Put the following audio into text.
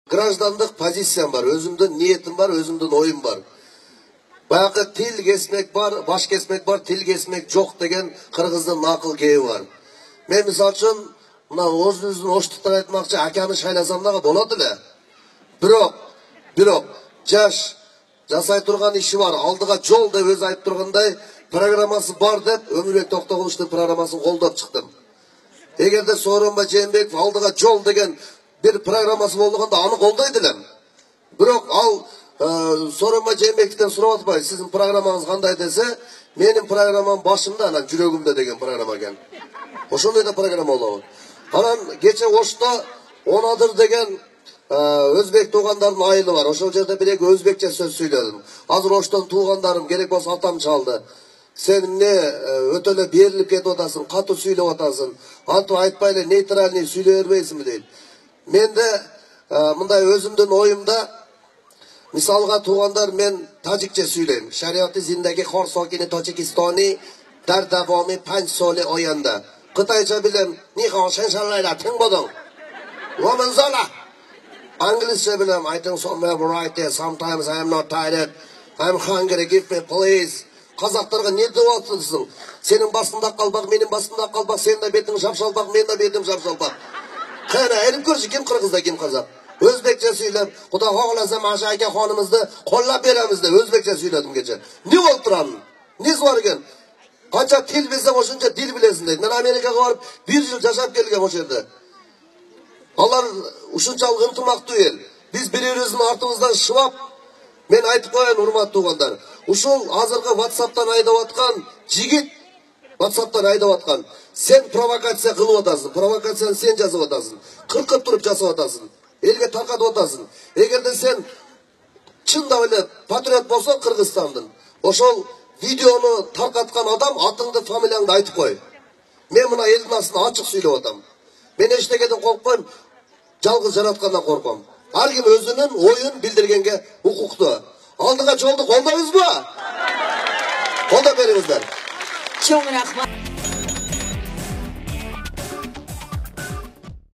граждандық позициям бар, өзімдің ниетім бар, өзімдің ойым бар. Баяғы тил кесмек бар, баш кесмек бар, тил кесмек жоқ деген қырғыздың нақыл кейі бар. Мен мысал үшін, мына өзіміздің оштықтан айтмақшы, аканы шайласам дағы болады ле? Бирок, жаш, жасай тұрған іші бар, алдыға жол деп өзі айтып тұрғандай, программасы бар деп, Өмірбек Тоқтағұловтың программасын қолдап шықтым. Егерде Сооронбай Жээнбеков алдыға жол деген bir programması болғанда аны қолдайдылам. Бирок ал Сооронбай Жээнбековтен сурап атпай, сіздің программаңыз қандай десе, менің программам башымда, анан жүрөгүмдө деген программа екен. Ошондой да программа болобу. Анан кече Ошто Онадыр деген өзбек туугандардын айылы бар. Ошол жерде бирек өзбекче сөз сүйлөдүм. Азыр Оштон туугандарым керек болсо атам чалды. Sen ne ötele berilip ketip atasın, katı süyle atasın, antı aytpayla neytralini süyle vermeysin mi değil. Men de mınday özümdün oyumda, misalga tuğandar men Tacikçe süyleyim. Şariatı zindagi khor sokini Tojikistoni dar davomi 5 soli oyanda. Qitaycha bilem, ni hao shenshallailar ting bodong. Woman zala. Anglische bilem, I think somewhere right there, sometimes I am not tired, I am hungry, give me please. Қазақтарға не деп отырсың? Сенің басында қалбақ, менің басында қалбақ, сенің де бетің жапшалбақ, менің де бетім жапшалбақ. Қана, әлім көрші, кем қырғызда, кем қазақ. Өзбекше сөйлеп, Құда қоғыласа Маша әке қонымызды қоллап береміз деп өзбекше сөйледім кеше. Не болып тұрамын? Несі бар екен? Қанша тіл білсең, ошынша тіл білесің дейді. Мен Америкаға барып 1 жыл жашап келгем о жерде. Алар ушунчалык ынтымактуу ел. Біз бір-біріміздің артымыздан шыбап, мен айтып қояйын, урматтуу туғандар. Ушул азыркы WhatsApp'tan айдап аткан жигит, WhatsApp'tan айдап аткан. Сен провокация кылып атасың, провокацияны сен жазып атасың. Кыркып туруп жасап атасың. Элге таркатып атасың. Эгерде сен чындап эле патриот болсоң Кыргызстандын, ошол видеону таркаткан адам атыңды, фамилияңды айтып кой. Мен мына элдин астына ачык сүйлөп атам. Мен эчтекеден коркпойм, жалгыз жараткандан корком. Ар ким өзүнүн оюн билдиргенге укуктуу. Алдыға жолды қолдаңыз ба? Қолдап беріңіздер. Çok rahmat.